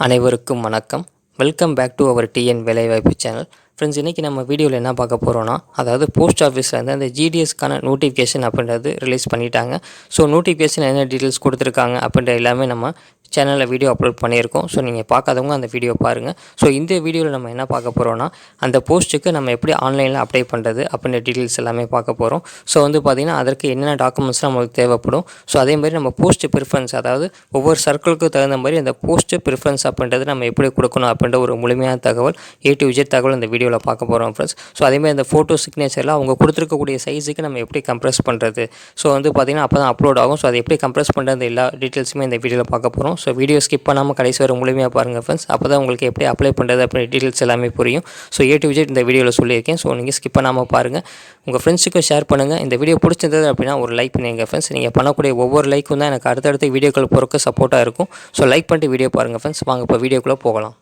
அனைவருக்கும் வணக்கம். Welcome back to our TN வேலைவாய்ப்பு சேனல். ஃப்ரெண்ட்ஸ், இன்றைக்கி நம்ம வீடியோவில் என்ன பார்க்க போகிறோன்னா, அதாவது போஸ்ட் ஆஃபீஸில் வந்து அந்த ஜிடிஎஸ்க்கான நோட்டிஃபிகேஷன் அப்படின்றது ரிலீஸ் பண்ணிட்டாங்க. ஸோ நோட்டிஃபிகேஷன் என்ன டீட்டெயில்ஸ் கொடுத்துருக்காங்க அப்படின்ற எல்லாமே நம்ம சேனலில் வீடியோ அப்லோட் பண்ணியிருக்கோம். ஸோ நீங்கள் பார்க்காதவங்க அந்த வீடியோ பாருங்கள். ஸோ இந்த வீடியோவில் நம்ம என்ன பார்க்க போகிறோன்னா, அந்த போஸ்ட்டுக்கு நம்ம எப்படி ஆன்லைனில் அப்ளை பண்ணுறது அப்படின்ற டீட்டெயில்ஸ் எல்லாமே பார்க்க போகிறோம். ஸோ வந்து பார்த்திங்கன்னா அதற்கு என்னென்ன டாக்குமெண்ட்ஸ்லாம் நம்மளுக்கு தேவைப்படும். ஸோ அதேமாதிரி நம்ம போஸ்ட் ப்ரிஃபரன்ஸ், அதாவது ஒவ்வொரு சர்க்கிளுக்கு தகுந்த மாதிரி அந்த போஸ்ட் ப்ரிஃபரன்ஸ் அப்படின்றது நம்ம எப்படி கொடுக்கணும் அப்படின்ற ஒரு முழுமையான தகவல், A to Z தகவல் இந்த வீடியோவில் பார்க்க போகிறோம் ஃப்ரெண்ட்ஸ். ஸோ அதேமாதிரி அந்த ஃபோட்டோ சிக்னேச்சரில் அவங்க கொடுத்துருக்கக்கூடிய சைஸுக்கு நம்ம எப்படி கம்ப்ரெஸ் பண்ணுறது, ஸோ வந்து பார்த்திங்கன்னா அப்போ தான் அப்லோட் ஆகும். ஸோ அதை எப்படி கம்ப்ரெஸ் பண்ணுறது எல்லா டீட்டெயில்ஸுமே இந்த வீடியோவில் பார்க்க போகிறோம். ஸோ வீடியோ ஸ்கிப் பண்ணாமல் கடைசி வரை முழுமையாக பாருங்கள் ஃப்ரெண்ட்ஸ். அப்போ தான் உங்களுக்கு எப்படி அப்ளை பண்ணுறது அப்படின்ற டீட்டெயில்ஸ் எல்லாமே புரியும். ஸோ A to Z இந்த வீடியோவில் சொல்லியிருக்கேன். ஸோ நீங்கள் ஸ்கிப் பண்ணாமல் பாருங்கள். உங்கள் ஃப்ரெண்ட்ஸுக்கும் ஷேர் பண்ணுங்கள். இந்த வீடியோ பிடிச்சிருந்தது அப்படின்னா ஒரு லைக் பண்ணுங்கள் ஃப்ரெண்ட்ஸ். நீங்கள் பண்ணக்கூடிய ஒவ்வொரு லைக்கும் தான் எனக்கு அடுத்தடுத்த வீடியோக்கள் போகிறக்கு சப்போர்ட்டாக இருக்கும். ஸோ லைக் பண்ணிட்டு வீடியோ பாருங்கள் ஃப்ரெண்ட்ஸ். வாங்க இப்போ வீடியோக்குள்ளே போகலாம்.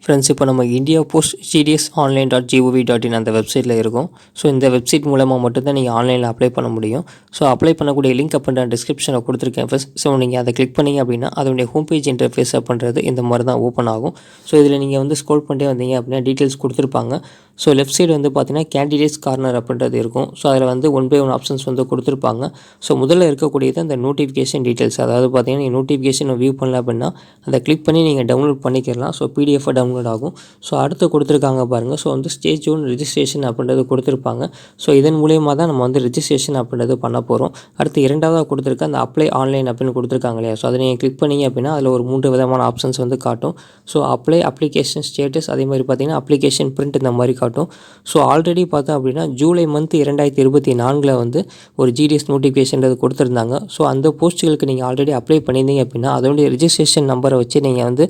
ஃப்ரெண்ட்ஸ், இப்போ நம்ம இந்தியா போஸ்ட் gdsonline.gov.in அந்த வெப்சைட்டில் இருக்கும். ஸோ இந்த வெப்சைட் மூலமாக மட்டும்தான் நீங்கள் ஆன்லைனில் அப்ளை பண்ண முடியும். ஸோ அப்ளை பண்ணக்கூடிய லிங்க் அப்படின்ற டிஸ்கிரிப்ஷனில் கொடுத்துருக்கேன் ஃப்ரெண்ட்ஸ். ஸோ நீங்கள் அதை கிளிக் பண்ணிங்க அப்படின்னா அதனுடைய ஹோம் பேஜ் இன்டர்ஃபேஸ் அப்படின்றது இந்த மாதிரி தான் ஓப்பன் ஆகும். ஸோ இதில் நீங்கள் வந்து ஸ்க்ரோல் பண்ணிட்டே வந்தீங்க அப்படின்னா டீட்டெயில்ஸ் கொடுத்துருப்பாங்க. ஸோ லெஃப்ட் சைடு வந்து பார்த்தீங்கன்னா கேண்டிடேட்ஸ் கார்னர் அப்படின்றது இருக்கும். ஸோ அதில் வந்து 1 by 1 ஆப்ஷன்ஸ் வந்து கொடுத்துருப்பாங்க. ஸோ முதல்ல இருக்கக்கூடியது அந்த நோட்டிஃபிகேஷன் டீட்டெயில்ஸ், அதாவது பார்த்தீங்கன்னா நீங்கள் நோட்டிஃபிகேஷன் வியூ பண்ணல அப்படின்னா அதை கிளிக் பண்ணி நீங்கள் டவுன்லோட் பண்ணிக்கலாம். ஸோ PDF டவுன்லோட் ஆகும். ஸோ அடுத்து கொடுத்துருக்காங்க பாருங்கள். ஸோ வந்து ஸ்டேஜ் 1 ரெஜிஸ்ட்ரேஷன் அப்படின்றது கொடுத்துருப்பாங்க. ஸோ இதன் மூலியமாக தான் நம்ம வந்து ரெஜிஸ்ட்ரேஷன் அப்படின்றது பண்ண போகிறோம். அடுத்து இரண்டாவதாக கொடுத்துருக்க அந்த அப்ளை ஆன்லைன் அப்படின்னு கொடுத்துருக்காங்க இல்லையா. ஸோ அதை நீங்கள் கிளிக் பண்ணிங்க அப்படின்னா அதில் ஒரு 3 விதமான ஆப்ஷன்ஸ் வந்து காட்டும். ஸோ அப்ளை, அப்ளிகேஷன் ஸ்டேட்டஸ், அதே மாதிரி பார்த்தீங்கன்னா அப்ளிகேஷன் பிரிண்ட் இந்த மாதிரி காட்டும். ஸோ ஆல்ரெடி பார்த்தோம் அப்படின்னா ஜூலை மந்த் 2024 வந்து ஒரு GDS நோட்டிஃபிகேஷன்றது கொடுத்துருந்தாங்க. ஸோ அந்த போஸ்ட்டுகளுக்கு நீங்கள் ஆல்ரெடி அப்ளை பண்ணியிருந்தீங்க அப்படின்னா அதோடைய ரெஜிஸ்ட்ரேஷன் நம்பரை வச்சு நீங்கள் வந்து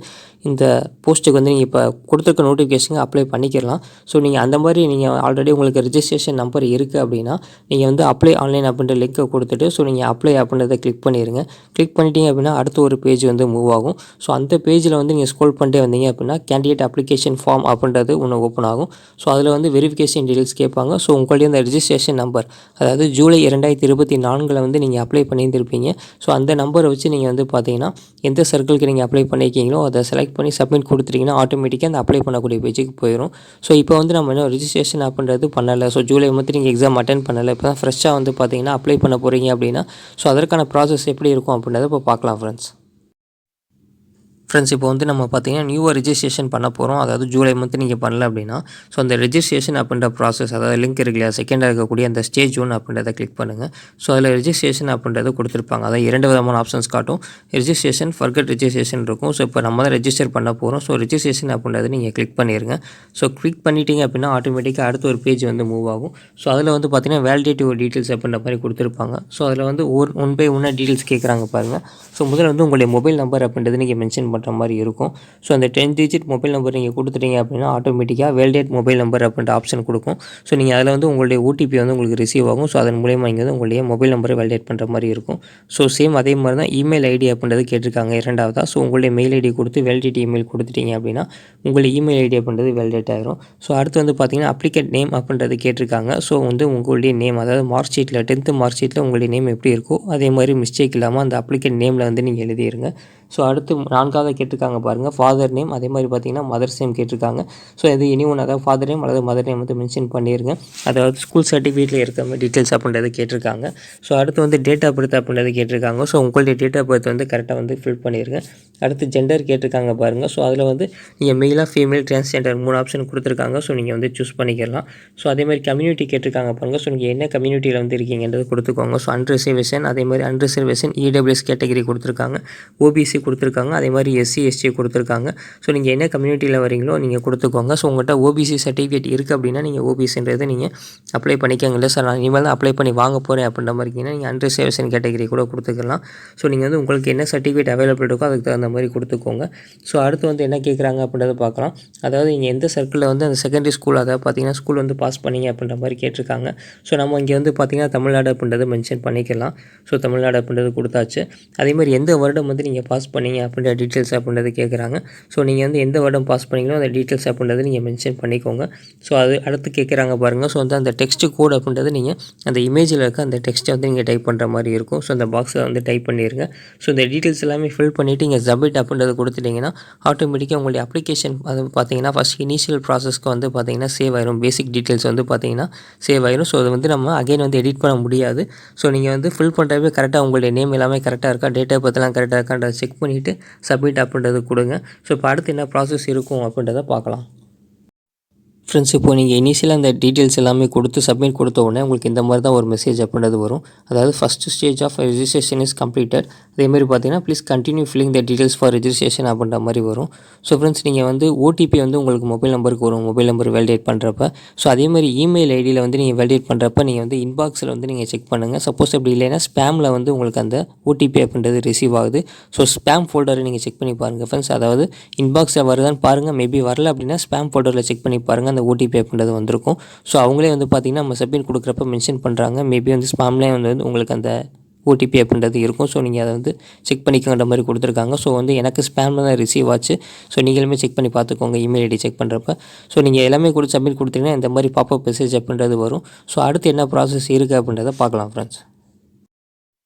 இந்த போஸ்ட்டுக்கு வந்து நீங்கள் இப்போ கொடுத்துருக்க நோட்டிஃபிகேஷனுக்கு அப்ளை பண்ணிக்கலாம். ஸோ நீங்கள் அந்த மாதிரி நீங்கள் ஆல்ரெடி உங்களுக்கு ரெஜிஸ்ட்ரேஷன் நம்பர் இருக்குது அப்படின்னா நீங்கள் வந்து அப்ளை ஆன்லைன் அப்படின்ற லிங்க்கை கொடுத்துட்டு ஸோ நீங்கள் அப்ளை அப்படின்றத கிளிக் பண்ணிடுங்க. கிளிக் பண்ணிட்டீங்க அப்படின்னா அடுத்த ஒரு பேஜ் வந்து மூவ் ஆகும். ஸோ அந்த பேஜில் வந்து நீங்கள் ஸ்க்ரோல் பண்ணிட்டே வந்தீங்க அப்படின்னா கேண்டிடேட் அப்ளிகேஷன் ஃபார்ம் அப்படின்றது ஒன்று ஓப்பன் ஆகும். ஸோ அதில் வந்து வெரிஃபிகேஷன் டீட்டெயில்ஸ் கேட்பாங்க. ஸோ உங்களுடைய அந்த ரெஜிஸ்ட்ரேஷன் நம்பர், அதாவது ஜூலை 2024 வந்து நீங்கள் அப்ளை பண்ணியிருந்திருப்பீங்க. ஸோ அந்த நம்பரை வச்சு நீங்கள் வந்து பார்த்தீங்கன்னா எந்த சர்க்கிளுக்கு நீங்கள் அப்ளை பண்ணியிருக்கீங்களோ அதை செலக்ட் பண்ணி சப்மிட் கொடுத்துட்டிங்கன்னா ஆட்டோமேட்டிக்காக அந்த அப்ளை பண்ணக்கூடிய பேஜுக்கு போயிடும். ஸோ இப்போ வந்து நம்ம இன்னும் ரெஜிஸ்ட்ரேஷன் அப்படின்றது பண்ணலை. ஸோ ஜூலை மந்த் நீங்கள் எக்ஸாம் அட்டென்ட் பண்ணலை, இப்போ தான் ஃப்ரெஷ்ஷாக வந்து பார்த்தீங்கன்னா அப்ளை பண்ண போகிறீங்க அப்படின்னா ஸோ அதற்கான ப்ராசஸ் எப்படி இருக்கும் அப்படின்றத இப்போ பார்க்கலாம் ஃப்ரெண்ட்ஸ். இப்போ வந்து நம்ம பார்த்தீங்கன்னா நியூவாக ரெஜிஸ்ட்ரேஷன் பண்ண போகிறோம். அதாவது ஜூலை மந்த் நீங்கள் பண்ணல அப்படின்னா ஸோ அந்த ரெஜிஸ்ட்ரேஷன் அப்படின்ற ப்ராசஸ், அதாவது லிங்க் இருக்கு இல்லையா, செகண்டாக இருக்கக்கூடிய அந்த ஸ்டேஜ் 1 அப்படின்றத கிளிக் பண்ணுங்கள். ஸோ அதில் ரெஜிஸ்ட்ரேஷன் அப்படின்றது கொடுத்துருப்பாங்க. அதாவது 2 விதமான ஆப்ஷன்ஸ் காட்டும். ரெஜிஸ்ட்ரேஷன், ஃபர்கட் ரெஜிஸ்ட்ரேஷன் இருக்கும். ஸோ இப்போ நம்ம தான் ரெஜிஸ்டர் பண்ண போகிறோம். ஸோ ரெஜிஸ்ட்ரேஷன் அப்படின்றது நீங்கள் கிளிக் பண்ணிடுங்க. ஸோ கிளிக் பண்ணிட்டீங்க அப்படின்னா ஆட்டோமேட்டிக்காக அடுத்த ஒரு பேஜ் வந்து மூவ் ஆகும். ஸோ அதில் வந்து பார்த்தீங்கன்னா வேலிடேட்டிவ் டீட்டெயில்ஸ் அப்படின்ற மாதிரி கொடுத்துருப்பாங்க. ஸோ அதில் வந்து 1 by 1 டீட்டெயில்ஸ் கேட்குறாங்க பாருங்கள். ஸோ முதல்ல வந்து உங்களுடைய மொபைல் நம்பர் அப்படின்றது நீங்கள் மென்ஷன் பண்ணுற மாதிரி இருக்கும். ஸோ அந்த 10 digit மொபைல் நம்பர் நீங்கள் கொடுத்துட்டீங்க அப்படின்னா ஆட்டோமேட்டிக்காக வேலிடேட் மொபைல் நம்பர் அப்படின்ற ஆப்ஷன் கொடுக்கும். ஸோ நீங்கள் அதில் வந்து உங்களுடைய OTP வந்து உங்களுக்கு ரிசீவ் ஆகும். ஸோ அதன் மூலியமாக இங்கே வந்து உங்களுடைய மொபைல் நம்பரை வேலிடேட் பண்ணுற மாதிரி இருக்கும். ஸோ சேம் அதே மாதிரி தான் இமெயில் ஐடி அப்படின்றது கேட்டிருக்காங்க இரண்டாவதாக. ஸோ உங்களுடைய மெயில் ஐடி கொடுத்து வேலிடேட் இமெயில் கொடுத்துட்டீங்க அப்படின்னா உங்களுடைய இமெயில் ஐடி அப்படின்றது வேலிடேட் ஆகிரும். ஸோ அடுத்து வந்து பார்த்தீங்கன்னா அப்ளிகேட் நேம் அப்படின்றது கேட்டிருக்காங்க. ஸோ வந்து உங்களுடைய நேம், அதாவது மார்க் ஷீட்டில் 10th மார்க் ஷீட்டில் உங்களுடைய நேம் எப்படி இருக்கோ அதே மாதிரி மிஸ்டேக் இல்லாமல் அந்த அப்ளிகேட் நேமில் வந்து நீங்கள் எழுதிடுங்க. ஸோ அடுத்து 4வது கேட்டிருக்காங்க பாருங்கள் ஃபாதர் நேம், அதே மாதிரி பார்த்தீங்கன்னா மதர்ஸ் நேம் கேட்டிருக்காங்க. ஸோ இது இனி ஒன்று, அதாவது ஃபாதர் நேம் அல்லது மதர் நேம் வந்து மென்ஷன் பண்ணிடுங்க. அதாவது ஸ்கூல் சர்டிஃபிகேட்டில் இருக்க மாதிரி டீட்டெயில்ஸ் அப்படின்றது கேட்டிருக்காங்க. ஸோ அடுத்து வந்து டேட் ஆஃப் பர்த் அப்படின்றது கேட்டிருக்காங்க. ஸோ உங்களுடைய டேட் ஆஃப் பர்த் வந்து கரெக்டாக வந்து ஃபில் பண்ணிடுங்க. அடுத்து ஜெண்டர் கேட்டிருக்காங்க பாருங்கள். ஸோ அதில் வந்து நீங்கள் மெயிலாக, ஃபீமேல், டிரான்ஸ்ஜெண்டர் 3 ஆப்ஷன் கொடுத்துருக்காங்க. ஸோ நீங்கள் வந்து சூஸ் பண்ணிக்கலாம். ஸோ அதே மாதிரி கம்யூனிட்டி கேட்டிருக்காங்க பாருங்கள். ஸோ நீங்கள் என்ன கம்யூனிட்டியில் வந்து இருக்கீங்கன்றது கொடுத்துக்கோங்க. ஸோ அன்ரிசர்வேஷன், அதே மாதிரி அன்ரிசர்வேஷன், EWS கேட்டகரி கொடுத்துருக்காங்க, OBC கொடுத்துருக்காங்க, அதே மாதிரி SC ST கொடுத்துருக்காங்க. ஸோ நீங்கள் என்ன கம்யூனிட்டியில் வரீங்களோ நீங்கள் கொடுத்துக்கோங்க. ஸோ உங்கள்கிட்ட OBC சர்டிஃபிகேட் இருக்குது அப்படின்னா நீங்கள் OBCன்றதை நீங்கள் அப்ளை பண்ணிக்கோங்க. இல்லை சார் நான் இனிமேல் தான் அப்ளை பண்ணி வாங்க போகிறேன் அப்படின்ற மாதிரி இருக்கீங்கன்னா நீங்கள் அன்ரிசர்வேஷன் கேட்டகரி கூட கொடுத்துக்கலாம். ஸோ நீங்கள் வந்து உங்களுக்கு என்ன சர்டிஃபிகேட் அவைலபிள் இருக்கோ அதுக்கு தகுந்த மாதிரி கொடுத்துக்கோங்க. ஸோ அடுத்து வந்து என்ன கேட்குறாங்க அப்படின்றத பார்க்கலாம். அதாவது நீங்கள் எந்த சர்க்கிளில் வந்து அந்த செகண்டரி ஸ்கூல், அதாவது பார்த்தீங்கன்னா ஸ்கூல் வந்து பாஸ் பண்ணீங்க அப்படின்ற மாதிரி கேட்டிருக்காங்க. ஸோ நம்ம இங்கே வந்து பார்த்தீங்கன்னா தமிழ்நாடு அப்படின்றத மென்ஷன் பண்ணிக்கலாம். ஸோ தமிழ்நாடு அப்படின்றது கொடுத்தாச்சு. அதே மாதிரி எந்த வருடம் வந்து நீங்கள் பாஸ் பண்ணீங்க அப்படின்ற டீட்டெயில்ஸ் டீட்டெயில்ஸ் அப்படின்றது கேட்குறாங்க. ஸோ நீங்கள் வந்து எந்த வருடம் பாஸ் பண்ணீங்களோ அந்த டீட்டெயில்ஸ் அப்படின்றது நீங்கள் மென்ஷன் பண்ணிக்கோங்க. ஸோ அது அடுத்து கேட்குறாங்க பாருங்கள். ஸோ வந்து அந்த டெக்ஸ்ட் கோட் அப்படின்றது நீங்கள் அந்த இமேஜில் இருக்க அந்த டெக்ஸ்ட்டை வந்து நீங்கள் டைப் பண்ணுற மாதிரி இருக்கும். ஸோ அந்த பாக்ஸில் வந்து டைப் பண்ணிடுங்க. ஸோ இந்த டீட்டெயில்ஸ் எல்லாமே ஃபில் பண்ணிவிட்டு இங்கே சப்மிட் அப்படின்றது கொடுத்துட்டிங்கன்னா ஆட்டோமேட்டிக்காக உங்களுடைய அப்ளிகேஷன் அது பார்த்தீங்கன்னா ஃபஸ்ட் இனிஷியல் ப்ராசஸ்க்கு வந்து பார்த்தீங்கன்னா சேவ் ஆயிரும். பேசிக் டீட்டெயில்ஸ் வந்து பார்த்தீங்கன்னா சேவ் ஆயிரும். ஸோ அதை வந்து நம்ம அகைன் வந்து எடிட் பண்ண முடியாது. ஸோ நீங்கள் வந்து ஃபில் பண்ணுறப்பே கரெக்டாக உங்களுடைய நேம் எல்லாமே கரெக்டாக இருக்கா, டேட் ஆஃப் பர்த்லாம் கரெக்டாக இருக்கான்றதை செக் பண்ணிவிட்டு சப்மிட் அப்படின்றது கொடுங்க. ஸோ இப்போ அடுத்து என்ன ப்ராசஸ் இருக்கும் அப்படின்றத பார்க்கலாம். ஃப்ரெண்ட்ஸ், இப்போ நீங்கள் இனிஷியலாக அந்த டீட்டெயில்ஸ் எல்லாமே கொடுத்து சப்மிட் கொடுத்த உடனே உங்களுக்கு இந்த மாதிரி தான் ஒரு மெசேஜ் அப்படின்றது வரும். அதாவது first stage of registration is completed. அதேமாதிரி பார்த்தீங்கன்னா please continue filling the details for registration அப்படின்ற மாதிரி வரும். ஸோ ஃப்ரெண்ட்ஸ், நீங்கள் வந்து ஓடிபி வந்து உங்களுக்கு மொபைல் நம்பருக்கு வரும், மொபைல் நம்பர் வேலிடேட் பண்ணுறப்ப. ஸோ அதேமாதிரி இமெயில் ஐடியில் வந்து நீங்கள் வேலிடேட் பண்ணுறப்ப நீங்கள் வந்து இன்பாக்ஸில் வந்து நீங்கள் செக் பண்ணுங்கள். சப்போஸ் அப்படி இல்லைன்னா ஸ்பேமில் வந்து உங்களுக்கு அந்த ஓடிபி அப்படின்றது ரிசீவ் ஆகுது. ஸோ ஸ்பேம் ஃபோல்டரை நீங்கள் செக் பண்ணி பாருங்கள் ஃப்ரெண்ட்ஸ். அதாவது இன்பாக்ஸில் வருதான்னு பாருங்கள். மேபி வரல அப்படின்னா ஸ்பேம் ஃபோல்டரில் செக் பண்ணி பாருங்கள், அந்த ஓடிபி அப்படின்றது வந்திருக்கும். ஸோ அவங்களே வந்து பார்த்திங்கன்னா நம்ம சப்மிட் கொடுக்குறப்ப மென்ஷன் பண்ணுறாங்க. மேபி வந்து ஸ்பேம்லேயே வந்து உங்களுக்கு அந்த ஓடிபி அப்படின்றது இருக்கும். ஸோ நீங்கள் அதை வந்து செக் பண்ணிக்கோன்ற மாதிரி கொடுத்துருக்காங்க. ஸோ வந்து எனக்கு ஸ்பேமில் தான் ரிசீவ் ஆச்சு. ஸோ நீங்களுமே செக் பண்ணி பார்த்துக்கோங்க இமெயில் ஐடி செக் பண்ணுறப்ப. ஸோ நீங்கள் எல்லாமே கொடுத்து சப்மிட் கொடுத்தீங்கன்னா இந்த மாதிரி பாப்பப் மெசேஜ் அப்படின்றது வரும். ஸோ அடுத்து என்ன ப்ராசஸ் இருக்குது அப்படின்றத பார்க்கலாம் ஃப்ரெண்ட்ஸ்.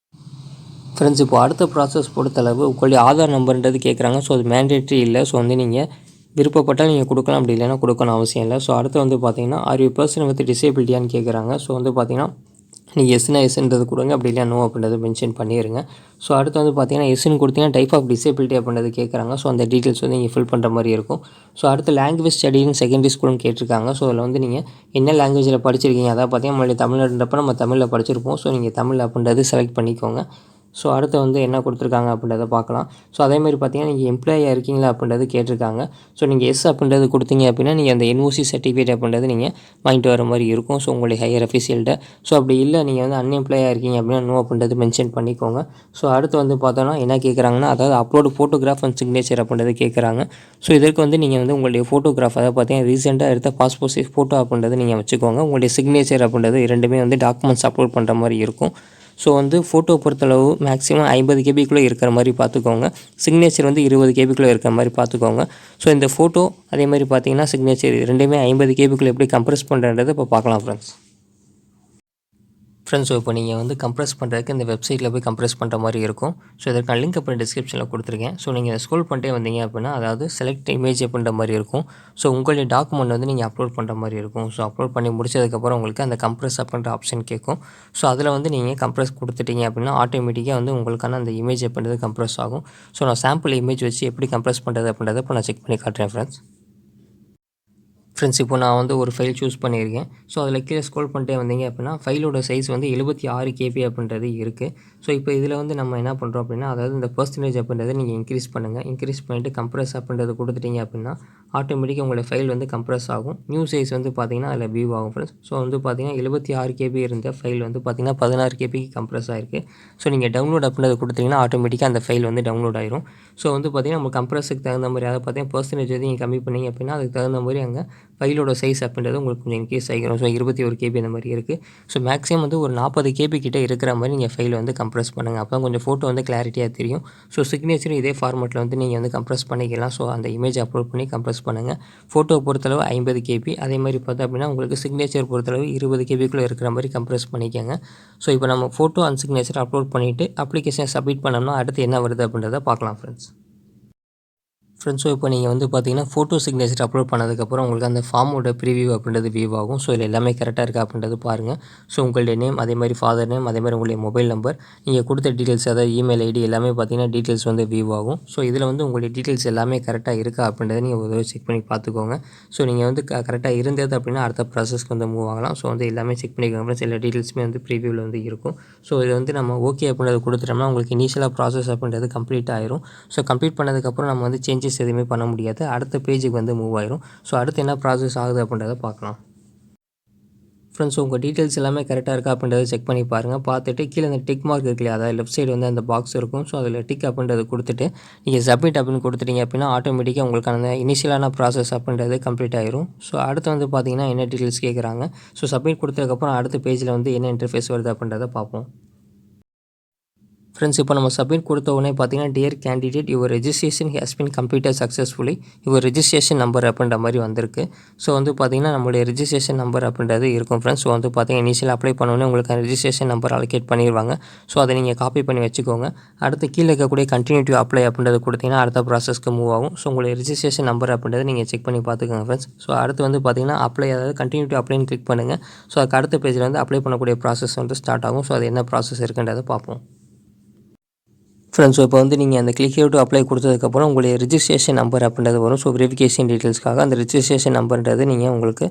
இப்போ அடுத்த ப்ராசஸ் பொறுத்தளவு உங்களுடைய ஆதார் நம்பர்ன்றது கேட்குறாங்க. ஸோ அது மேண்டேட்ரி இல்லை. ஸோ வந்து நீங்கள் விருப்பப்பட்டால் நீங்கள் கொடுக்கலாம், அப்படி இல்லைன்னா கொடுக்கணும் அவசியம் இல்லை. ஸோ அடுத்து வந்து பார்த்தீங்கன்னா ஆர் யூ பர்சன் வித் டிசேபிலிட்டியான்னு கேட்குறாங்க. ஸோ வந்து பார்த்தீங்கன்னா நீங்கள் எஸ்னா எஸ்ன்றது கொடுங்க, அப்படி இல்லையா நோ அப்படின்றது மென்ஷன் பண்ணிடுங்க. ஸோ அடுத்து வந்து பார்த்தீங்கன்னா எஸ்ன்னு கொடுத்தீங்கன்னா டைப் ஆஃப் டிசேபிலிட்டி அப்படின்றது கேட்குறாங்க. ஸோ அந்த டீட்டெயில்ஸ் வந்து நீங்கள் ஃபில் பண்ணுற மாதிரி இருக்கும். ஸோ அடுத்து லாங்குவேஜ் ஸ்டடின்னு செகண்டரி ஸ்கூல்னு கேட்டிருக்காங்க. ஸோ அதில் வந்து நீங்கள் என்ன லாங்குவேஜில் படிச்சிருக்கீங்க, அதாவது பார்த்தீங்கன்னா நம்மளுடைய தமிழ்ன்றப்ப நம்ம தமிழில் படிச்சிருப்போம். ஸோ நீங்கள் தமிழ் அப்படின்றது செலக்ட் பண்ணிக்கோங்க. ஸோ அடுத்து வந்து என்ன கொடுத்துருக்காங்க அப்படின்றத பார்க்கலாம். ஸோ அதேமாதிரி பார்த்தீங்கன்னா நீங்கள் எம்ப்ளாயாக இருக்கீங்களா அப்படின்றது கேட்டிருக்காங்க. ஸோ நீங்கள் எஸ் அப்படின்றது கொடுத்தீங்க அப்படின்னா நீங்கள் அந்த என்ஓசி சர்டிஃபிகேட் அப்படின்றது நீங்கள் வாங்கிட்டு வர மாதிரி இருக்கும். ஸோ உங்களுடைய ஹையர் அஃபீஷியல்கிட்ட. ஸோ அப்படி இல்லை நீங்கள் வந்து அன்எம்ப்ளாயாக இருக்கீங்க அப்படின்னா நோ அப்படின்றது மென்ஷன் பண்ணிக்கோங்க. ஸோ அடுத்து வந்து பார்த்தோன்னா என்ன கேட்குறாங்கன்னா அதாவது அப்லோடு ஃபோட்டோகிராஃப் அண்ட் சிக்னேச்சர் அப்படின்றது கேட்குறாங்க. ஸோ இதற்கு வந்து நீங்கள் வந்து உங்களுடைய ஃபோட்டோகிராஃப் அதாவது பார்த்தீங்கன்னா ரீசெண்டாக எடுத்த பாஸ்போர்ட் சைஸ் ஃபோட்டோ அப்படின்றது நீங்கள் வச்சுக்கோங்க. உங்களுடைய சிக்னேச்சர் அப்படின்றது இரண்டுமே வந்து டாக்குமெண்ட்ஸ் அப்லோட் பண்ணுற மாதிரி இருக்கும். ஸோ வந்து ஃபோட்டோ பொறுத்தளவு மேக்ஸிமம் 50 கேபிக்குள்ளே இருக்கிற மாதிரி பார்த்துக்கோங்க. சிக்னேச்சர் வந்து 20 கேபிக்குள்ளே இருக்கிற மாதிரி பார்த்துக்கோங்க. ஸோ இந்த ஃபோட்டோ அதே மாதிரி பார்த்தீங்கன்னா சிக்னேச்சர் ரெண்டுமே 50 கேபிக்குள்ளே எப்படி கம்ப்ரெஸ் பண்ணுறதை இப்போ பார்க்கலாம் ஃப்ரெண்ட்ஸ். ஸோ இப்போ நீங்கள் வந்து கம்ப்ரெஸ் பண்ணுறதுக்கு இந்த வெப்சைட்டில் போய் கம்ப்ரெஸ் பண்ணுற மாதிரி இருக்கும். ஸோ இதற்கான லிங்க் அப்புறம் டிஸ்கிரிப்ஷனில் கொடுத்துருக்கேன். ஸோ நீங்கள் இதை ஸ்க்ரோல் பண்ணிட்டே வந்தீங்க அப்படின்னா அதாவது செலக்ட் இமேஜ் அப்படின்ற மாதிரி இருக்கும். ஸோ உங்களுடைய டாக்குமெண்ட் வந்து நீங்கள் அப்லோட் பண்ணுற மாதிரி இருக்கும். ஸோ அப்லோட் பண்ணி முடிச்சதுக்கப்புறம் உங்களுக்கு அந்த கம்ப்ரெஸ் அப்படின்ற ஆப்ஷன் கேட்கும். ஸோ அதில் வந்து நீங்கள் கம்ப்ரெஸ் கொடுத்துட்டீங்க அப்படின்னா ஆட்டோமேட்டிக்காக வந்து உங்களுக்கான அந்த இமேஜ் அப்படின்றது கம்ப்ரெஸ் ஆகும். ஸோ நான் சாம்பிள் இமேஜ் வச்சு எப்படி கம்ப்ரெஸ் பண்ணுறது அப்படின்றத இப்போ நான் செக் பண்ணி காட்டுறேன் ஃப்ரெண்ட்ஸ். இப்போ நான் வந்து ஒரு ஃபைல் சூஸ் பண்ணியிருக்கேன். ஸோ அதில் கீழே ஸ்க்ரோல் பண்ணிட்டே வந்தீங்க அப்படின்னா ஃபைலோட சைஸ் வந்து 76 கேபி அப்படின்றது இருக்குது. ஸோ இப்போ இதில் வந்து நம்ம என்ன பண்ணுறோம் அப்படின்னா அதாவது இந்த பெர்சன்டேஜ் அப்படின்றத நீங்கள் இன்க்ரீஸ் பண்ணுங்கள். இன்க்ரீஸ் பண்ணிவிட்டு கம்ப்ரெஸ் அப்படின்றத கொடுத்துட்டீங்க அப்படின்னா ஆட்டோமேட்டிக்காக உங்களோட ஃபைல் வந்து கம்ப்ரெஸ் ஆகும். நியூ சைஸ் வந்து பார்த்திங்கன்னா அதில் வியூ ஆகும் ஃப்ரெண்ட்ஸ். ஸோ வந்து பார்த்திங்கன்னா 76 கேபி இருந்த ஃபைல் வந்து பார்த்திங்கன்னா 16 கேபிக்கு கம்ப்ரெஸ் ஆகிருக்கு. ஸோ நீங்கள் டவுன்லோட் அப்படின்றத கொடுத்தீங்கன்னா ஆட்டோமேட்டிக்காக அந்த ஃபைல் வந்து டவுன்லோட் ஆயிரும். ஸோ வந்து பார்த்திங்கன்னா நம்ம கம்ப்ரெஸுக்கு தகுந்த மாதிரி அதாவது பார்த்திங்கன்னா பெர்சன்டேஜ் வந்து நீங்கள் கம்மி பண்ணிங்க அப்படின்னா அதுக்கு தகுந்த மாதிரி அங்கே ஃபைலோட சைஸ் அப்படின்றது உங்களுக்கு கொஞ்சம் இன்க்ரீஸ் ஆகிரும். ஸோ 21 கேபி அந்த மாதிரி இருக்குது. ஸோ மேக்ஸிமம் வந்து ஒரு 40 கேபி கிட்டே இருக்கிற மாதிரி நீங்கள் ஃபைலை வந்து கம்ப்ரெஸ் பண்ணுங்கள். அப்போ கொஞ்சம் ஃபோட்டோ வந்து கிளாரிட்டியாக தெரியும். ஸோ சிக்னேச்சரும் இதே ஃபார்மெட்டில் வந்து நீங்கள் வந்து கம்ப்ரெஸ் பண்ணிக்கலாம். ஸோ அந்த இமேஜ் அப்லோட் பண்ணி கம்ப்ரெஸ் பண்ணுங்கள். ஃபோட்டோ பொறுத்தளவு 50 கேபி, அதே மாதிரி பார்த்தா அப்படின்னா உங்களுக்கு சிக்னேச்சர் பொறுத்தளவு 20 கேபிக்குள்ளே இருக்கிற மாதிரி கம்ப்ரெஸ் பண்ணிக்கோங்க. ஸோ இப்போ நம்ம ஃபோட்டோ அண்ட் சிக்னேச்சர் அப்லோட் பண்ணிவிட்டு அப்ளிகேஷன் சப்மிட் பண்ணோம்னா அடுத்து என்ன வருது அப்படின்றத பார்க்கலாம் ஃப்ரெண்ட்ஸ். ஸோ இப்போ நீங்கள் வந்து பார்த்தீங்கன்னா ஃபோட்டோ சிக்னேச்சர் அப்லோட் பண்ணதுக்கப்புறம் உங்களுக்கு அந்த ஃபார்மோட ப்ரிவியூ அப்படின்றது வியூ ஆகும். ஸோ இதில் எல்லாமே கரெக்டாக இருக்கா அப்படின்றது பாருங்கள். ஸோ உங்களுடைய நேம், அதே மாதிரி ஃபாதர் நேம், அதே மாதிரி உங்களுடைய மொபைல் நம்பர், நீங்கள் கொடுத்த டீட்டெயில்ஸ் அதாவது இமெயில் ஐடி எல்லாமே பார்த்தீங்கன்னா டீட்டெயில்ஸ் வந்து வியூ ஆகும். ஸோ இதில் வந்து உங்களுடைய டீட்டெயில்ஸ் எல்லாமே கரெக்டாக இருக்கா அப்படின்றத நீங்கள் ஒரு செக் பண்ணி பார்த்துக்கோங்க. ஸோ நீங்கள் வந்து கரெக்டாக இருந்தது அப்படின்னா அடுத்த ப்ராசஸ்க்கு வந்து மூவ் ஆகலாம். ஸோ வந்து எல்லாமே செக் பண்ணிக்கோங்க. எல்லா டீட்டெயில்ஸுமே வந்து ப்ரிவியூவில் வந்து இருக்கும். ஸோ இது வந்து நம்ம ஓகே அப்படின்றத கொடுத்துட்டோம்னா உங்களுக்கு இனிஷியலாக ப்ராசஸ் அப்படின்றது கம்ப்ளீட் ஆயிரும். ஸோ கம்ப்ளீட் பண்ணதுக்கப்புறம் நம்ம வந்து சேஞ்சஸ் எதுவுமே பண்ண முடியாது. அடுத்த பேஜுக்கு வந்து மூவ் ஆயிரும். ஸோ அடுத்து என்ன ப்ராசஸ் ஆகுது அப்படின்றத பார்க்கலாம். உங்கள் டீட்டெயில்ஸ் எல்லாமே கரெக்டாக இருக்கா அப்படின்றத செக் பண்ணி பாருங்கள். பார்த்துட்டு கீழே அந்த டிக் மார்க் இருக்கு இல்லையா, அதாவது லெஃப்ட் சைடு வந்து அந்த பாக்ஸ் இருக்கும். ஸோ அதில் டிக் அப்படின்றது கொடுத்துட்டு நீங்கள் சப்மிட் அப்படின்னு கொடுத்துட்டீங்க அப்படின்னா ஆட்டோமேட்டிக்காக உங்களுக்கான இனிஷியலான ப்ராசஸ் அப்படின்றது கம்ப்ளீட் ஆயிரும். ஸோ அடுத்து வந்து பார்த்தீங்கன்னா என்ன டீட்டெயில்ஸ் கேட்குறாங்க. ஸோ சப்மிட் கொடுத்ததுக்கப்புறம் அடுத்த பேஜில் வந்து என்ன இன்டர்ஃபேஸ் வருது அப்படின்றத பார்ப்போம். ஃப்ரெண்ட்ஸ் இப்போ நம்ம சப்மிட் கொடுத்த உடனே பார்த்தீங்கன்னா dear candidate your registration has been completed successfully your registration number அப்படின்ற மாதிரி வந்திருக்கு. ஸோ வந்து பார்த்தீங்கன்னா நம்மளுடைய ரெஜிஸ்ட்ரேஷன் நம்பர் அப்படின்றது இருக்கும் ஃப்ரெண்ட்ஸ். ஸோ வந்து பார்த்தீங்கன்னா இனிஷியல் அப்ளை பண்ணோன்னே உங்களுக்கு ரெஜிஸ்ட்ரேஷன் நம்பர் அலோகேட் பண்ணிடுவாங்க. ஸோ அதை நீங்கள் காப்பி பண்ணி வச்சுக்கோங்க. அடுத்து கீழே இருக்கக்கூடிய கண்டினியூ டு அப்ளை அப்படின்றது கொடுத்தீங்கன்னா அடுத்த ப்ராசஸ்க்கு மூவ் ஆகும். ஸோ உங்களுடைய ரெஜிஸ்ட்ரேஷன் நம்பர் அப்படின்றத நீங்கள் செக் பண்ணி பார்த்துக்கோங்க ஃப்ரெண்ட்ஸ். ஸோ அடுத்து வந்து பார்த்தீங்கன்னா அப்ளை, அதாவது கண்டினியூ டு அப்ளைன்னு கிளிக் பண்ணுங்கள். ஸோ அதுக்கு அடுத்த பேஜில் வந்து அப்ளை பண்ணக்கூடிய ப்ராசஸ் வந்து ஸ்டார்ட் ஆகும். ஸோ அது என்ன ப்ராசஸ் இருக்குன்றதை பார்ப்போம் ஃப்ரெண்ட்ஸ். இப்போ வந்து நீங்கள் அந்த கிளிக் ஹியர் டு அப்ளை கொடுத்ததுக்கப்புறம் உங்களுடைய ரெஜிஸ்ட்ரேஷன் நம்பர் அப்படின்றது வரும். ஸோ வெரிஃபிகேஷன் டீட்டெயில்ஸ்க்காக அந்த ரெஜிஸ்ட்ரேஷன் நம்பர்ன்றது நீங்கள் உங்களுக்கு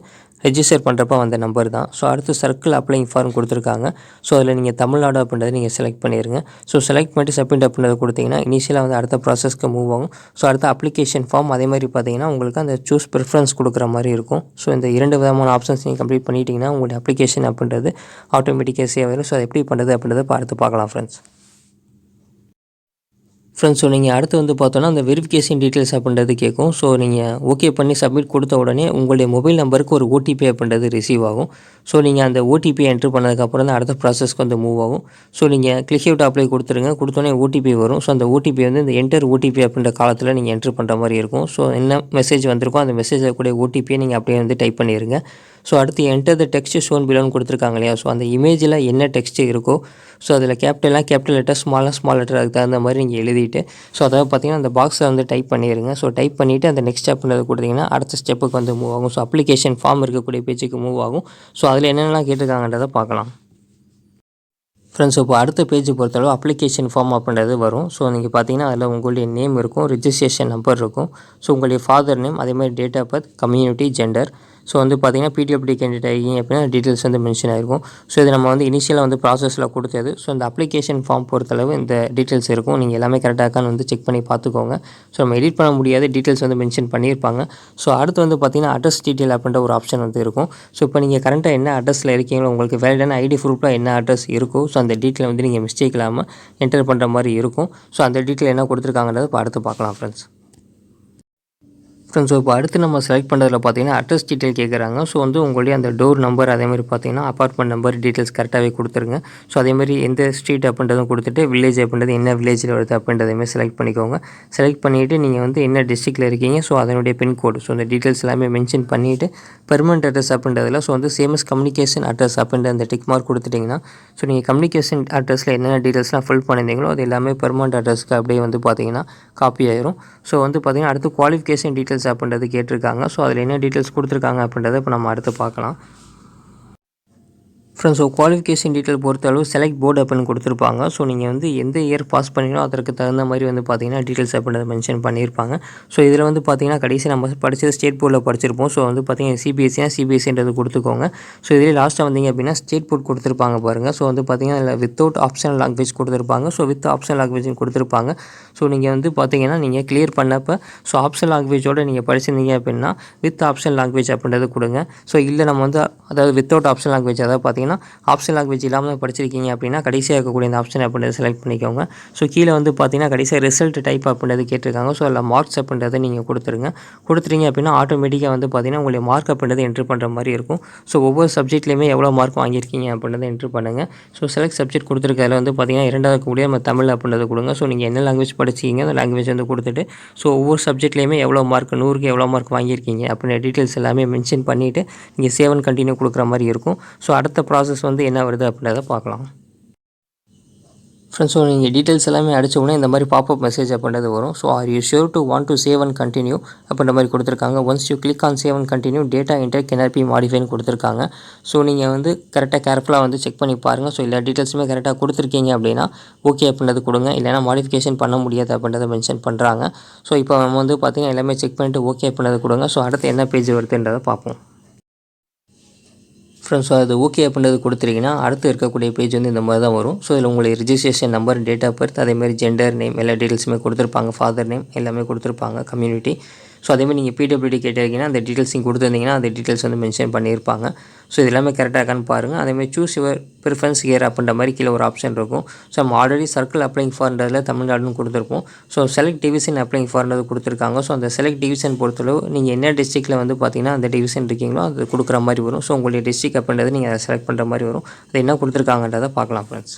ரெஜிஸ்டர் பண்ணுறப்ப வந்த நம்பர் தான். ஸோ அடுத்து சர்க்கிள் அப்ளைங் ஃபார்ம் கொடுத்துருக்காங்க. ஸோ அதில் நீங்கள் தமிழ்நாடு அப்படின்றத நீங்கள் செலக்ட் பண்ணிடுங்க. ஸோ செலக்ட் பண்ணிட்டு சப்மிட் அப்படின்றத கொடுத்தீங்கன்னா இனிஷியலாக வந்து அடுத்த ப்ராசஸ்க்கு மூவ் ஆகும். ஸோ அடுத்த அப்ளிகேஷன் ஃபார்ம் அதே மாதிரி பார்த்தீங்கன்னா உங்களுக்கு அந்த சூஸ் ப்ரிஃபரன்ஸ் கொடுக்குற மாதிரி இருக்கும். ஸோ இந்த 2 விதமான ஆப்ஷன்ஸ் நீங்கள் கம்ப்ளீட் பண்ணிட்டீங்கன்னா உங்களுடைய அப்ளிகேஷன் அப்படின்றது ஆட்டோமேட்டிக்காக சேவ் ஆகிடும். ஸோ அதை எப்படி பண்ணுறது அப்படின்றத பார்த்து பார்க்கலாம் ஃப்ரெண்ட்ஸ். ஃப்ரெண்ட்ஸ் ஸோ நீங்கள் அடுத்து வந்து பார்த்தோன்னா அந்த வெரிஃபிகேஷன் டீட்டெயில்ஸ் அப்படின்றது கேட்கும். ஸோ நீங்கள் ஓகே பண்ணி சப்மிட் கொடுத்த உடனே உங்களுடைய மொபைல் நம்பருக்கு ஒரு ஓடிபி அப்படின்றது ரிசீவ் ஆகும். ஸோ நீங்கள் அந்த ஓடிபி என்ட்ரு பண்ணதுக்கப்புறம் தான் அடுத்த ப்ராசஸ்க்கு வந்து மூவ் ஆகும். ஸோ நீங்கள் கிளிக் ஹியர் டு அப்ளை கொடுத்துருங்க. கொடுத்தோன்னே ஓடிபி வரும். ஸோ அந்த ஓடிபி வந்து இந்த என்டர் ஓடிபி அப்படின்ற காலத்தில் நீங்கள் என்ட்ரு பண்ணுற மாதிரி இருக்கும். ஸோ என்ன மெசேஜ் வந்திருக்கோ அந்த மெசேஜில் கூட ஓடிபியை நீங்கள் அப்படியே வந்து டைப் பண்ணிடுங்க. ஸோ அடுத்து என்டர் த டெக்ஸ்ட் ஷோன் பிலோன்னு கொடுத்துருக்காங்க இல்லையா. ஸோ அந்த இமேஜில் என்ன டெக்ஸ்ட் இருக்கோ ஸோ அதில் கேபிட்டல் லெட்டர் ஸ்மால் லெட்டர் அதுக்கு தகுந்த மாதிரி நீங்கள் எழுதிட்டு ஸோ அதாவது பார்த்தீங்கன்னா அந்த பாக்ஸில் வந்து டைப் பண்ணிடுங்க. ஸோ டைப் பண்ணிவிட்டு அந்த நெக்ஸ்ட் ஸ்டெப்ன்றது கொடுத்தீங்கன்னா அடுத்த ஸ்டெப்புக்கு வந்து மூவ் ஆகும். ஸோ அப்ளிகேஷன் ஃபார்ம் இருக்கக்கூடிய பேஜுக்கு மூவ் ஆகும். ஸோ அதில் என்னென்னலாம் கேட்டிருக்காங்கன்றதை பார்க்கலாம் ஃப்ரெண்ட்ஸ். இப்போ அடுத்த பேஜ் பொறுத்தளவு அப்ளிகேஷன் ஃபார்ம் அப்படின்றது வரும். ஸோ நீங்கள் பார்த்தீங்கன்னா அதில் உங்களுடைய நேம் இருக்கும், ரிஜிஸ்ட்ரேஷன் நம்பர் இருக்கும். ஸோ உங்களுடைய ஃபாதர் நேம், அதேமாதிரி date of birth, community, gender. So வந்து பார்த்தீங்கன்னா பிடபிள்யூடி கேண்டிடேட் ஆகிங்க அப்படின்னா டீட்டெயில்ஸ் வந்து மென்ஷன் ஆகிருக்கும். ஸோ இது நம்ம வந்து இனிஷியலாக வந்து ப்ராசஸில் கொடுத்தது. ஸோ இந்த அப்ளிகேஷன் ஃபார்ம் பொறுத்தளவு இந்த டீட்டெயில்ஸ் இருக்கும். நீங்கள் எல்லாமே கரெக்டாக இருக்கான்னு வந்து செக் பண்ணி பார்த்துக்கோங்க. ஸோ நம்ம எடிட் பண்ண முடியாத டீட்டெயில்ஸ் வந்து மென்ஷன் பண்ணியிருப்பாங்க. ஸோ அடுத்து வந்து பார்த்தீங்கன்னா அட்ரஸ் டீட்டெயில் அப்படின்ற ஒரு ஆப்ஷன் வந்து இருக்கும். ஸோ இப்போ நீங்கள் கரெக்டாக என்ன அட்ரஸில் இருக்கீங்களோ உங்களுக்கு வேலிடான ஐடி ப்ரூஃபில் என்ன அட்ரஸ் இருக்கோ ஸோ அந்த டீட்டெயில் வந்து நீங்கள் மிஸ்டேக் இல்லாமல் என்டர் பண்ணுற மாதிரி இருக்கும். ஸோ அந்த டீட்டெயில் என்ன கொடுத்துருக்காங்கன்றதை இப்போ அடுத்து பார்க்கலாம் ஃப்ரெண்ட்ஸ். ஸோ இப்போ அடுத்து நம்ம செலக்ட் பண்ணுறதுல பார்த்தீங்கன்னா அட்ரஸ் டீட்டெயில் கேட்குறாங்க. ஸோ வந்து உங்களுடைய அந்த டோர் நம்பர் அதேமாதிரி பார்த்தீங்கன்னா அப்பார்ட்மெண்ட் நம்பர் டீட்டெயில்ஸ் கரெக்டாகவே கொடுத்துருங்க. ஸோ அதேமாதிரி எந்த ஸ்ட்ரீட் அப்படின்றதும் கொடுத்துட்டு வில்லேஜ் அப்படின்றது என்ன வில்லேஜில் வருது அப்படின்றதையுமே செலக்ட் பண்ணிக்கோங்க. செலக்ட் பண்ணிவிட்டு நீங்கள் வந்து என்ன டிஸ்ட்ரிக்டில் இருக்கீங்க ஸோ அதனுடைய பின்கோடு ஸோ அந்த டீட்டெயில்ஸ் எல்லாமே மென்ஷன் பண்ணிவிட்டு பெர்மனண்ட் அட்ரஸ் அப்படின்றதில் ஸோ வந்து சேமஸ் கம்யூனிகேஷன் அட்ரஸ் அப்படின்ற அந்த டிக் மார்க் கொடுத்துட்டிங்கன்னா ஸோ நீங்கள் கம்யூனிகேஷன் அட்ரஸில் என்னென்ன டீட்டெயில்ஸ்லாம் ஃபில் பண்ணியிருந்தீங்களோ அது எல்லாமே பெர்மனண்ட் அட்ரஸ்க்கு அப்படியே வந்து பார்த்தீங்கன்னா காப்பி ஆயிரும். ஸோ வந்து பார்த்தீங்கன்னா அடுத்து குவாலிஃபிகேஷன் டீட்டெயில்ஸ் அப்படின்றது கேட்டிருக்காங்க. ஸோ அதில் என்ன டீட்டெயில்ஸ் கொடுத்துருக்காங்க அப்படின்றத இப்போ நம்ம அடுத்து பார்க்கலாம் ஃப்ரெண்ட்ஸ். ஸோ குவாலிஃபிகேஷன் டீட்டெயில் பொறுத்தளவு செலக்ட் போர்டு அப்படின்னு கொடுத்துருப்பாங்க. ஸோ நீங்கள் வந்து எந்த இயர் பாஸ் பண்ணிங்களோ அதற்கு தகுந்த மாதிரி வந்து பார்த்தீங்கன்னா டீட்டெயில்ஸ் அப்படின்றத மென்ஷன் பண்ணியிருப்பாங்க. ஸோ இதில் வந்து பார்த்தீங்கன்னா கடைசி நம்ம படித்தது ஸ்டேட் போர்டில் படிச்சிருப்போம். ஸோ வந்து பார்த்தீங்கன்னா சிபிஎஸ்சின்றது கொடுத்துக்கோங்க. ஸோ இதிலே லாஸ்ட்டாக வந்தீங்க அப்படின்னா ஸ்டேட் போர்ட் கொடுத்துருப்பாங்க பாருங்கள். ஸோ வந்து பார்த்தீங்கன்னா அதில் வித்தவுட் ஆப்ஷனல் லாங்குவேஜ் கொடுத்துருப்பாங்க. ஸோ வித் ஆப்ஷனல் லாங்குவேஜ் கொடுத்துருப்பாங்க. ஸோ நீங்கள் வந்து பார்த்தீங்கன்னா நீங்கள் கிளியர் பண்ணப்போ ஸோ ஆப்ஷனல் லாங்குவேஜோடு நீங்கள் படிச்சிருந்தீங்க அப்படின்னா வித் ஆப்ஷனல் லாங்குவேஜ் அப்படின்றது கொடுங்க. ஸோ இல்லை நம்ம வந்து அதாவது வித்தவுட் ஆப்ஷனல் லாங்குவேஜ் அதாவது பார்த்தீங்கன்னா ஆப்ஷன் லாங்குவேஜ் இல்லாமல் படிச்சிருக்கீங்க அப்படின்னா கடைசியாக இருக்கக்கூடிய இந்த ஆப்ஷன் அப்படின்றத செலக்ட் பண்ணிக்கோங்க. ஸோ கீழே வந்து பார்த்தீங்கன்னா கடைசியாக ரிசல்ட் டைப் அப்படின்றது கேட்டிருக்காங்க. ஸோ அதில் மார்க்ஸ் அப்படின்றத நீங்கள் கொடுத்துருங்க அப்படின்னா ஆட்டோமேட்டிக்காக வந்து பார்த்தீங்கன்னா உங்களுடைய மார்க் அப்படின்றத என்ட்ரு பண்ணுற மாதிரி இருக்கும். ஸோ ஒவ்வொரு சப்ஜெக்ட்லேயுமே எவ்வளோ மார்க் வாங்கியிருக்கீங்க அப்படின்றத என்ட்ரு பண்ணுங்கள். ஸோ செலக்ட் சப்ஜெக்ட் கொடுத்துருக்கிறதுல வந்து பார்த்தீங்கன்னா 2வது கூடிய நம்ம தமிழ் அப்படின்றத கொடுங்க. ஸோ நீங்கள் என்ன லாங்குவேஜ் படிச்சிங்க அந்த லாங்குவேஜ் வந்து கொடுத்துட்டு ஸோ ஒவ்வொரு சப்ஜெக்ட்லேயுமே எவ்வளோ மார்க் 100க்கு எவ்வளோ மார்க் வாங்கியிருக்கீங்க அப்படின்ற டீட்டெயில்ஸ் எல்லாமே மென்ஷன் பண்ணிவிட்டு நீங்கள் சேவ் அண்ட் கண்டினியூ கொடுக்குற மாதிரி இருக்கும். ஸோ அடுத்த ப்ராசஸ் வந்து என்ன வருது அப்படின்றத பார்க்கலாம் ஃப்ரெண்ட்ஸ். ஸோ நீங்கள் டீட்டெயில்ஸ் எல்லாமே அடிச்ச உடனே இந்த மாதிரி பாப்அப் மெசேஜ் அப்படின்றது வரும். So are you sure to want to save and continue அப்படின்ற மாதிரி கொடுத்துருக்காங்க. Once you click on save and continue data enter cannot be மாடிஃபைன்னு கொடுத்துருக்காங்க. ஸோ நீங்கள் வந்து கரெக்டாக கேர்ஃபுல்லாக வந்து செக் பண்ணி பாருங்கள். ஸோ எல்லா டீட்டெயில்ஸுமே கரெக்டாக கொடுத்துருக்கீங்க அப்படின்னா ஓகே அப்படின்றது கொடுங்க. இல்லைனா மாடிஃபிகேஷன் பண்ண முடியாது அப்படின்றத மென்ஷன் பண்ணுறாங்க. ஸோ இப்போ நம்ம வந்து பார்த்திங்கன்னா எல்லாமே செக் பண்ணிவிட்டு ஓகே அப்படின்றது கொடுங்க. ஸோ அடுத்து என்ன பேஜ் வருதுன்றதை பார்ப்போம் ஃப்ரெண்ட்ஸ். அது ஓகே அப்படின்றது கொடுத்துருக்கீங்கன்னா அடுத்து இருக்கக்கூடிய பேஜ் வந்து இந்த மாதிரி தான் வரும். ஸோ இதில் உங்களுக்கு registration number, date of birth, அதேமாதிரி ஜெண்டர் நேம் எல்லா டீட்டெயில்ஸுமே கொடுத்துருப்பாங்க. ஃபாதர் நேம் எல்லாமே கொடுத்துருப்பாங்க. கம்யூனிட்டி ஸோ அதேமாதிரி நீங்கள் பிடபிள்யூடி கேட்டிருக்கீங்கன்னா அந்த டீட்டெயில்ஸ் நீங்கள் கொடுத்துருந்தீங்கன்னா அந்த டீட்டெயில்ஸ் வந்து மென்ஷன் பண்ணியிருப்பாங்க. ஸோ இது எல்லாமே கரெக்டாக இருக்கான்னு பாருங்கள். அதேமாதிரி சூஸ் யுவர் ப்ரிஃபரன்ஸ் ஹியர் அப்படின்ற மாதிரி கீழே ஒரு ஆப்ஷன் இருக்கும். ஸோ நம்ம ஆல்ரெடி சர்க்கிள் அப்ளைங் ஃபார்ன்றதில் தமிழ்நாடுன்னு கொடுத்துருப்போம். ஸோ செலக்ட் டிவிஷன் அப்ளைங் ஃபார்ன்றது கொடுத்துருக்காங்க. ஸோ அந்த செலக்ட் டிவிஷன் பொறுத்தளவு நீங்கள் என்ன டிஸ்ட்ரிக்ட்டில் வந்து பார்த்தீங்கன்னா அந்த டிவிஷன் இருக்கீங்களோ அது கொடுக்குற மாதிரி வரும். ஸோ உங்களுடைய டிஸ்ட்ரிக்ட் அப்படின்றது நீங்கள் அதை செலக்ட் பண்ணுற மாதிரி வரும். அது என்ன கொடுத்துருக்காங்கன்றதை பார்க்கலாம் ஃப்ரெண்ட்ஸ்.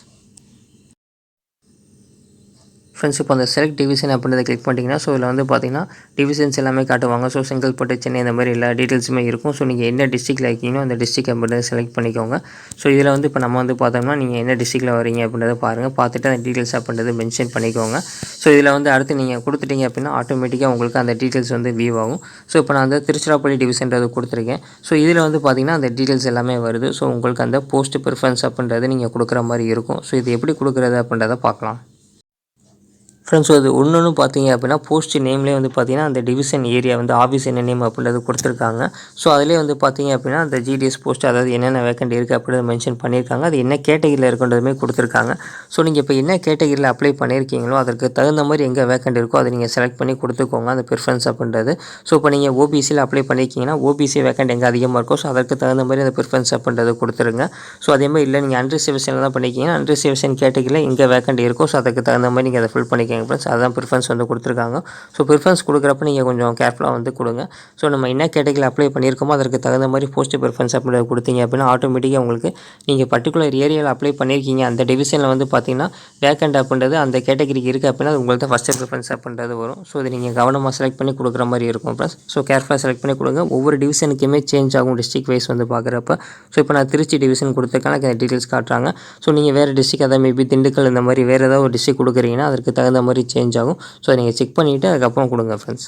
ஃப்ரெண்ட்ஸ் இப்போ அந்த செலக்ட் டிவிஷன் அப்படின்றத கிளிக் பண்ணிட்டீங்கன்னா ஸோ இதில் வந்து பார்த்தீங்கன்னா டிவிஷன்ஸ் எல்லாமே காட்டுவாங்க. ஸோ செங்கல்பட்டு, சென்னை இந்த மாதிரி எல்லா டீட்டெயில்ஸுமே இருக்கும். ஸோ நீங்கள் என்ன டிஸ்ட்ரிக்டில் இருக்கீங்களோ அந்த டிஸ்ட்ரிக்ட் அப்படின்றத செலக்ட் பண்ணிக்கோங்க. ஸோ இதில் வந்து இப்போ நம்ம வந்து பார்த்தோம்னா நீங்கள் என்ன டிஸ்ட்ரிக்டில் வரீங்க அப்படின்றத பாருங்கள். பார்த்துட்டு அந்த டீட்டெயில்ஸ் அப்படின்றது மென்ஷன் பண்ணிக்கோங்க. ஸோ இதில் வந்து அடுத்து நீங்கள் கொடுத்துட்டீங்க அப்படின்னா ஆட்டோமேட்டிக்காக உங்களுக்கு அந்த டீட்டெயில்ஸ் வந்து வியூ ஆகும். ஸோ இப்போ நான் வந்து திருச்சிராப்பள்ளி டிவிஷன்றது கொடுத்துருக்கேன். ஸோ இதில் வந்து பார்த்தீங்கன்னா அந்த டீட்டெயில்ஸ் எல்லாமே வருது. ஸோ உங்களுக்கு அந்த போஸ்ட் ப்ரிஃபரன்ஸ் அப்படின்றது நீங்கள் கொடுக்குற மாதிரி இருக்கும். ஸோ இது எப்படி கொடுக்குறது அப்படின்றத பார்க்கலாம். ஃப்ரெண்ட்ஸ் அது ஒன்று பார்த்தீங்க அப்படின்னா போஸ்ட் நேம்லேயே வந்து பார்த்தீங்கன்னா அந்த டிவிஷன் ஏரியா வந்து ஆஃபீஸ் என்ன நேம் அப்படின்றது கொடுத்துருக்காங்க. ஸோ அதிலே வந்து பார்த்தீங்க அப்படின்னா அந்த ஜிடிஎஸ் போஸ்ட் அதாவது என்னென்ன வேக்கண்ட் இருக்குது அப்படின்றத மென்ஷன் பண்ணியிருக்காங்க. அது என்ன கேட்டகிரியில் இருக்குன்றதுமே கொடுத்துருக்காங்க. ஸோ நீங்கள் இப்போ என்ன கேட்டகிரியில் அப்ளை பண்ணியிருக்கீங்களோ அதற்கு தகுந்த மாதிரி எங்கே வேக்கண்ட் இருக்கோ அதை நீங்கள் செலக்ட் பண்ணி கொடுத்துக்கோங்க அந்த ப்ரிஃபரன்ஸ் அப்படின்றது. ஸோ இப்போ நீங்கள் ஓபிசியில் அப்ளை பண்ணியிருக்கீங்கன்னா ஓபிசி வேக்கண்ட் எங்கே அதிகமாக இருக்கோ ஸோ அதற்கு தகுந்த மாதிரி அந்த ப்ரிஃபரன்ஸ் அப்படின்றது கொடுத்துருங்க. ஸோ அதேமாதிரி இல்லை நீங்கள் அன்ரிசர்வேஷனில் தான் பண்ணியிருக்கீங்கன்னா அன்ரிசர்வேஷன் கேட்டகிரியில் எங்கே வேக்கண்ட் இருக்கோ ஸோ அதுக்கு தகுந்த மாதிரி நீங்கள் அதை ஃபில் பண்ணிக்கோங்க ஃப்ரெண்ட்ஸ். அதுதான் ப்ரிஃபரன்ஸ் வந்து கொடுத்துருக்காங்க. ஸோ ப்ரிஃபரன்ஸ் கொடுக்குறப்ப நீங்கள் கொஞ்சம் கேர்ஃபுல்லாக வந்து கொடுங்க. ஸோ நம்ம என்ன கேட்டகிரியில் அப்ளை பண்ணியிருக்கோமோ அதற்கு தகுந்த மாதிரி போஸ்ட் ப்ரிஃபரன்ஸ் அப்படின்றத கொடுத்தீங்க அப்படின்னா ஆட்டோமேட்டிக்காக உங்களுக்கு நீங்கள் பர்டிகுலர் ஏரியாவில் அப்ளை பண்ணியிருக்கீங்க அந்த டிவிஷனில் வந்து பார்த்தீங்கன்னா வேக்கண்ட் அப்படின்றது அந்த கேட்டகிரிக்கு இருக்குது அப்படின்னா அது உங்களுக்கு தான் ஃபஸ்ட்டு ப்ரிஃபரன்ஸ் அப்படின்றது வரும். ஸோ இதை நீங்கள் கவனமாக செலக்ட் பண்ணி கொடுக்குற மாதிரி இருக்கும் ஃப்ரெண்ட்ஸ். ஸோ கேர்ஃபுல்லாக செலக்ட் பண்ணி கொடுங்க. ஒவ்வொரு டிவிஷனுக்குமே சேஞ்ச் ஆகும் டிஸ்ட்ரிக்ட் வைஸ் வந்து பார்க்குறப்ப. ஸோ இப்போ நான் திருச்சி டிவிஷன் கொடுத்துருக்கேன் எனக்கு டீட்டெயில்ஸ் காட்டுறாங்க. ஸோ நீங்கள் வேறு டிஸ்ட்ரிக் அதாவது மேபி திண்டுக்கல் இந்த மாதிரி வேறு ஏதாவது ஒரு டிஸ்ட்ரிக் கொடுக்குறீங்கன்னா அதற்கு தகுந்த மாதிரி சேஞ்ச் ஆகும். ஸோ அதை நீங்கள் செக் பண்ணிவிட்டு அதுக்கப்புறம் கொடுங்க ஃப்ரெண்ட்ஸ்.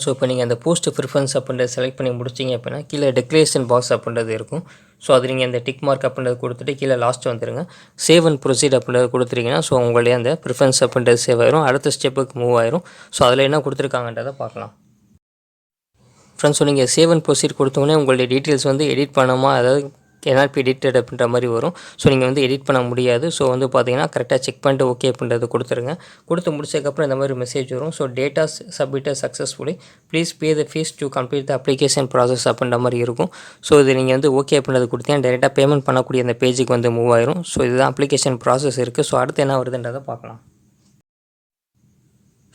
ஸோ இப்போ நீங்கள் அந்த போஸ்ட் ப்ரிஃபரன்ஸ் அப்படின்றத செலக்ட் பண்ணி முடிச்சிங்க அப்படின்னா கீழே டெக்ளரேஷன் பாக்ஸ் அப்படின்றது இருக்கும். ஸோ அது நீங்கள் அந்த டிக் மார்க் அப்படின்றத கொடுத்துட்டு கீழே லாஸ்ட் வந்துடுங்க. சேவ் அண்ட் ப்ரொசீட் அப்படின்றத கொடுத்துருக்கீங்கன்னா ஸோ உங்களுடைய அந்த ப்ரிஃபரன்ஸ் அப்படின்றது சேவ் ஆயிரும். அடுத்த ஸ்டெப்புக்கு மூவ் ஆயிரும். ஸோ அதில் என்ன கொடுத்துருக்காங்கன்றதை பார்க்கலாம். ஃப்ரெண்ட்ஸ் நீங்கள் சேவ் அண்ட் ப்ரொசீட் கொடுத்தோன்னே உங்களுடைய டீட்டெயில்ஸ் வந்து எடிட் பண்ணாமல் அதாவது cannot be edited அப்படின்ற மாதிரி வரும். ஸோ நீங்கள் வந்து எடிட் பண்ண முடியாது. ஸோ வந்து பார்த்தீங்கன்னா கரெக்டாக செக் பண்ணிட்டு ஓகே அப்படின்றது கொடுத்துருங்க. கொடுத்து முடிச்சதுக்கப்புறம் இந்த மாதிரி மெசேஜ் வரும். So data submitted successfully please pay the fees to complete the application process அப்படின்ற மாதிரி இருக்கும். ஸோ இது நீங்கள் வந்து ஓகே அப்படின்றது கொடுத்தீங்கன்னா டேரெக்டாக பேமெண்ட் பண்ணக்கூடிய அந்த பேஜுக்கு வந்து மூவ் ஆயிரும். ஸோ இதுதான் அப்ளிகேஷன் ப்ராசஸ் இருக்குது. ஸோ அடுத்து என்ன வருதுன்றதை பார்க்கலாம்.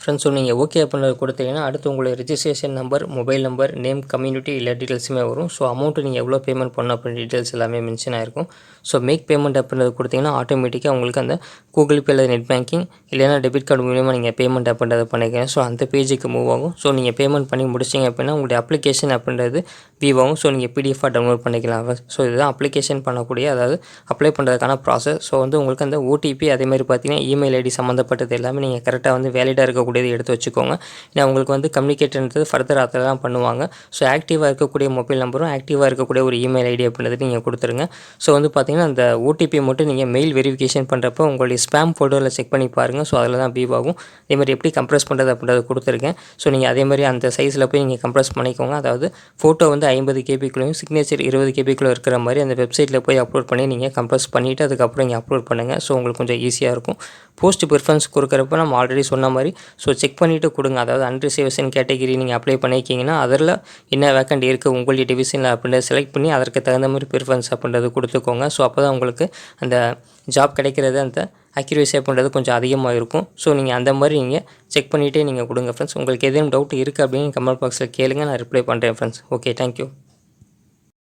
ஃப்ரெண்ட்ஸ் நீங்கள் ஓகே அப்படின்றது கொடுத்தீங்கன்னா அடுத்து உங்களுடைய registration number, mobile number, name, community எல்லா டீட்டெயில்ஸுமே வரும். ஸோ அமௌண்ட்டு நீங்கள் எவ்வளோ பேமெண்ட் பண்ணணும் அப்படின்னு டீட்டெயில்ஸ் எல்லாமே மென்ஷன் ஆகிருக்கும். ஸோ மேக் பேமெண்ட் அப்படின்றது கொடுத்தீங்கன்னா ஆட்டோமேட்டிக்காக உங்களுக்கு அந்த கூகுள் பே அல்லது நெட் பேங்கிங் இல்லைனா டெபிட் கார்டு மூலியமாக நீங்கள் பேமெண்ட் அப்படின்றத பண்ணிக்கிறேன். ஸோ அந்த பேஜுக்கு மூவ் ஆகும். ஸோ நீங்கள் பேமெண்ட் பண்ணி முடிச்சிங்க அப்படின்னா உங்களுடைய அப்ளிகேஷன் அப்படின்றது வியூ ஆகும். ஸோ நீங்கள் பிடிஎஃபாக டவுன்லோட் பண்ணிக்கலாம். ஸோ இதுதான் அப்ளிகேஷன் பண்ணக்கூடிய அதாவது அப்ளை பண்ணுறதுக்கான ப்ராசஸ். ஸோ வந்து உங்களுக்கு அந்த ஓடிபி அதேமாதிரி பார்த்தீங்கன்னா இமெயில் ஐடி சம்மந்தப்பட்டது எல்லாமே நீங்கள் கரெக்டாக வந்து வேலிடாக இருக்கக்கூடியது எடுத்து வச்சுக்கோங்க. ஏன்னா உங்களுக்கு வந்து கம்யூனிகேட்ன்றது ஃபர்தர் அதில் தான் பண்ணுவாங்க. ஸோ ஆக்டிவாக இருக்கக்கூடிய மொபைல் நம்பரும் ஆக்டிவாக இருக்கக்கூடிய ஒரு இமெயில் ஐடி அப்படின்றது நீங்கள் கொடுத்துருங்க. ஸோ வந்து பார்த்தீங்கன்னா அந்த ஓடிபி மட்டும் நீங்கள் மெயில் வெரிஃபிகேஷன் பண்ணுறப்போ உங்களுடைய ஸ்பேம் ஃபோட்டோவில் செக் பண்ணி பாருங்கள். ஸோ அதில் தான் வியூ ஆகும். அதேமாதிரி எப்படி கம்ப்ரஸ் பண்ணுறது அப்படின்றத கொடுத்துருக்கேன். ஸோ நீங்கள் அதேமாதிரி அந்த சைஸில் போய் நீங்கள் கம்ப்ரஸ் பண்ணிக்கோங்க. அதாவது ஃபோட்டோ வந்து 50 கேபிக்குள்ளேயும் சிக்னேச்சர் 20 கேபிக்குள்ளே இருக்கிற மாதிரி அந்த வெப்சைட்டில் போய் அப்லோட் பண்ணி நீங்கள் கம்ப்ரஸ் பண்ணிவிட்டு அதுக்கப்புறம் நீங்கள் அப்லோட் பண்ணுங்கள். ஸோ உங்களுக்கு கொஞ்சம் ஈஸியாக இருக்கும். போஸ்ட் ப்ரிஃபரன்ஸ் கொடுக்குறப்ப நம்ம ஆல்ரெடி சொன்ன மாதிரி ஸோ செக் பண்ணிவிட்டு கொடுங்க. அதாவது அன்ரிசர்வேஷன் கேட்டகிரி நீங்கள் அப்ளை பண்ணியிருக்கீங்கன்னா அதில் என்ன வேக்கண்ட் இருக்குது உங்களுடைய டிவிஷனில் அப்படின்றத செலக்ட் பண்ணி அதற்கு தகுந்த மாதிரி ப்ரிஃபரன்ஸ் அப்படின்றது கொடுத்துக்கோங்க. ஸோ அப்போ தான் உங்களுக்கு அந்த ஜாப் கிடைக்கிறது அந்த அக்யூரேசி அப்படின்றது கொஞ்சம் அதிகமாக இருக்கும். ஸோ நீங்கள் அந்த மாதிரி நீங்கள் செக் பண்ணிவிட்டே நீங்கள் கொடுங்க ஃப்ரெண்ட்ஸ். உங்களுக்கு எதுவும் டவுட் இருக்குது அப்படின்னு கமெண்ட் பாக்ஸில் கேளுங்க, நான் ரிப்ளை பண்ணுறேன் ஃப்ரெண்ட்ஸ். Okay, thank you.